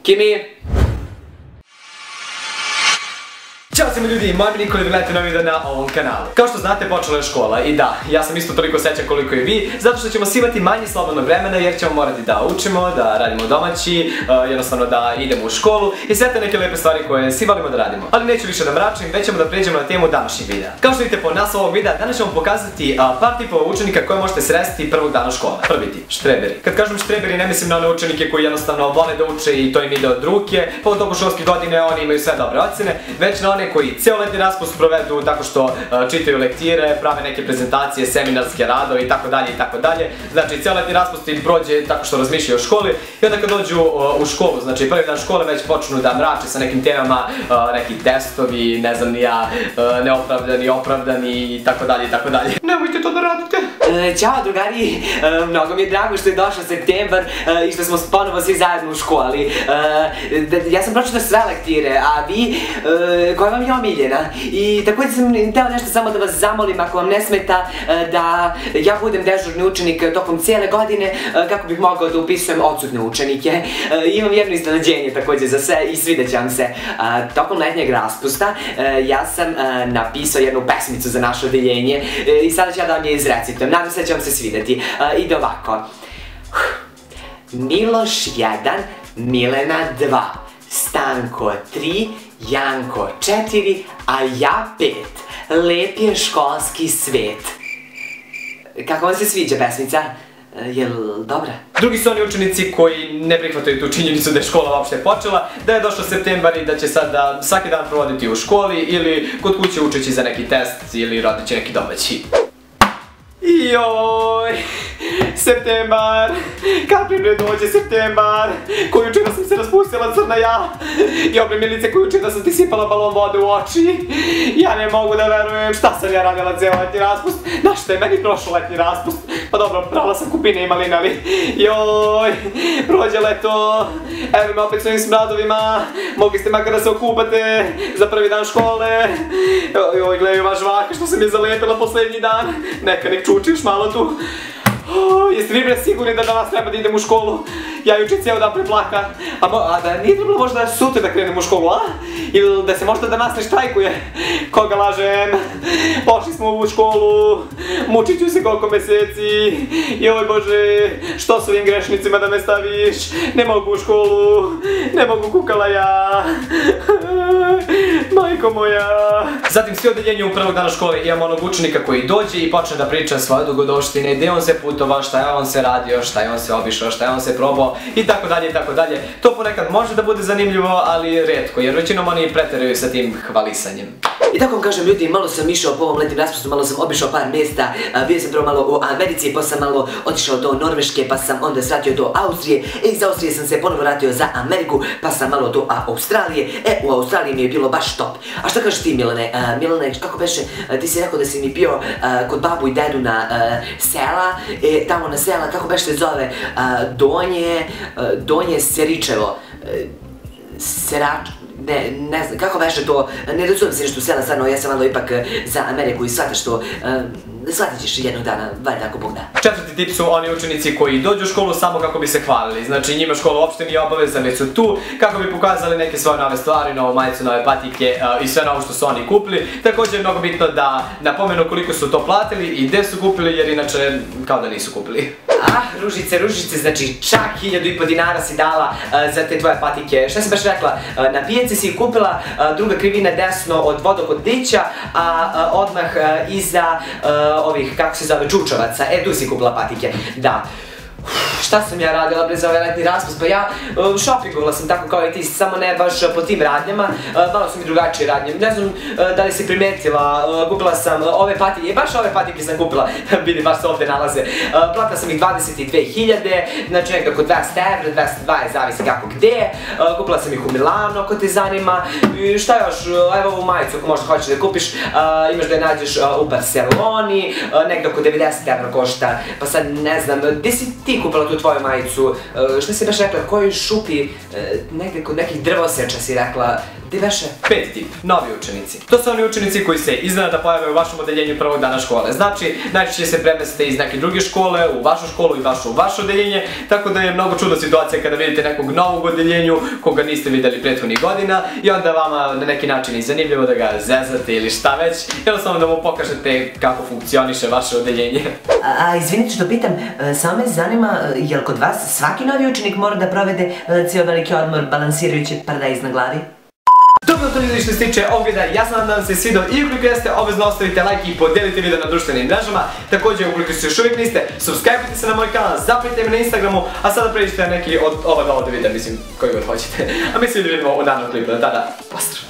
Kimi! Ćao svima ljudi, moj ime Nikola i gledajte novi video na ovom kanalu. Kao što znate, počela je škola i da, ja sam isto toliko srećan koliko i vi, zato što ćemo svi imati manje slobodnog vremena jer ćemo morati da učimo, da radimo domaći, jednostavno da idemo u školu i sve te neke lepe stvari koje svi volimo da radimo. Ali neću više da mračim, već ćemo da pređemo na temu današnjeg videa. Kao što vidite po naslovu ovog videa, danas ćemo pokazati par tipova učenika koje možete sresti prvog dana škole. Prvi tip, štreberi. Kad kažem štreberi, ne mislim na one učenike koji jednostavno vole da uče i to im ide od ruke, pa u toku školske godine oni imaju sve dobre ocene, već na one koji ceo letnji raspust provedu tako što čitaju lektire, prave neke prezentacije, seminarske radove i tako dalje. Znači, ceo letnji raspust im prođe tako što razmišljaju o školi i onda kad dođu u školu, znači prvi dan škole već počnu da mrače sa nekim temama, neki testovi, ne znam ni ja, neopravdani, opravdani i tako dalje. Nemojte to da radite! Ćao drugari, mnogo mi je drago što je došao septembar i što smo ponovo svi zajedno u školi. Ja sam pročitao sve lektire, a vi, koja vam je omiljena? I također sam htjela nešto samo da vas zamolim, ako vam ne smeta, da ja budem dežurni učenik tokom cijele godine kako bih mogao da upisujem odsutne učenike. Imam jedno iznenađenje također za sve i svidjet će vam se. Tokom letnjeg raspusta ja sam napisao jednu pesmicu za naše odeljenje i sada ću ja da vam je izrecitujem. Nadam se da će vam se svidjeti. Ide ovako. Miloš 1, Milena 2, Stanko 3, Janko 4, a ja 5. Lep je školski svet. Kako vam se sviđa pesmica? Jel dobra? Drugi su oni učenici koji ne prihvataju tu činjenicu da je škola uopšte počela, da je došao septembar i da će sada svaki dan provoditi u školi ili kod kuće učeći za neki test ili radići neki domaći. Joj, septembar, kad prije dođe septembar, koju učinu sam se raspustila crna ja i obre milice koju učinu da sam ti sipala balon vode u oči. Ja ne mogu da verujem šta sam ja radila cijel letnji raspust, na što je meni prošlo letnji raspust, pa dobro, prala sam kupine i maline, ali joj, prođe leto, evo me opet s ovim smradovima, mogli ste makar da se okupate za prvi dan škole. Joj, gledaj ova žvaka što se mi je zalepila posljednji dan, neka nek čučiš malo tu. Jeste vi bre sigurni da danas treba da idem u školu? Ja juče cijel dan preplaka. A da nije trebalo možda sutra da krenem u školu, a? Ili da se možda danas ne štrajkuje? Koga lažem? Pošli smo u školu, mučit ću se koliko meseci. Joj bože, što s ovim grešnicima da me staviš? Ne mogu u školu, ne mogu kukala ja. Majko moja. Zatim svi odeljenje u prvog dana škole imamo onog učenika koji dođe i počne da priča svoje dogodovštine, gde on se putovao, šta je on se radio, šta je on se obišao, šta je on se probao i tako dalje. To ponekad može da bude zanimljivo, ali retko, jer većinom oni preteraju sa tim hvalisanjem. I tako vam kažem ljudi, malo sam išao po ovom letnjem raspustu, malo sam obišao par mjesta, bio sam prvo malo u Americi, pa sam malo otišao do Norveške, pa sam onda svratio do Austrije, iz Austrije sam se ponovo vratio za Ameriku, pa sam malo do Australije, u Australiji mi je bilo baš top. A šta kažeš ti Milane? Milane, kako beše, ti si rekao da si mi bio kod babu i dedu na sela, tamo na sela, kako beše se zove, Donje Seričevo, ne znam, kako beše to, ne razumijem se nešto u sela, stvarno, ja sam malo ipak za Ameriku i shvataš to, shvatit ćeš jednog dana, valjda ako Bog da. Četvrti tip su oni učenici koji dođu u školu samo kako bi se hvalili, znači njima škola uopšte nije obavezna, već su tu kako bi pokazali neke svoje nove stvari, novu majicu, nove patike i sve novo što su oni kupili. Također je mnogo bitno da napomenu koliko su to platili i gde su kupili, jer inače kao da nisu kupili. Ružice, znači čak 1500 dinara si dala za te tvoje patike. Šta si baš rekla? Na pijaci si kupila, druga krivina desno od vodohodića, a odmah iza ovih, kako se zove, čučovaca. Tu si kupila patike, da. Šta sam ja radila bre za ovaj letnji raspust? Pa ja šopingovala sam tako kao i ti, samo ne baš po tim radnjama, malo su mi drugačije radnje. Ne znam da li si primetila, kupila sam ove patike, baš ove patike sam kupila, vidi baš se ovdje nalaze. Platila sam ih 22.000, znači nekdo oko 200 evra, 220, zavisi kako gde. Kupila sam ih u Milano, ako te zanima. Šta još, evo ovu majicu ako možda hoćeš da kupiš, imaš da je nađeš u Barceloni, nekdo oko 90 evra košta, pa sad ne znam, gde si ti kupila tu tvoju majicu? Šta si baš rekla, kojoj šupi, negde kod nekih drvoseča si rekla, Di veše? 5. tip, novi učenici. To su oni učenici koji se iznenada pojave u vašem odeljenju prvog dana škole. Znači, najčešće se premestite iz neke druge škole u vašu školu i vaše odeljenje, tako da je mnogo čudna situacija kada vidite nekog novog u odeljenju koga niste videli prethodnih godina i onda vama na neki način je zanimljivo da ga zezate ili šta već, jednostavno da mu pokažete kako funkcioniše vaše odeljenje. A izvinite što pitam, samo me zanima, jel kod vas svaki novi učenik mora da provede cijel veliki odmor balansirajući paradajz na glavi? Dobro, to ljudi što se tiče ovog videa, ja sam nadam se svidao i ukoliko jeste, obvezno ostavite like i podelite video na društvenim mrežama. Također, ukoliko se još uvijek niste, subscribe-ite se na moj kanal, zapratite me na Instagramu, a sada pređite na neki od ova dva videa, mislim, koji god hoćete. A mi se vidimo u narednom klipu, do tada, pozdrav!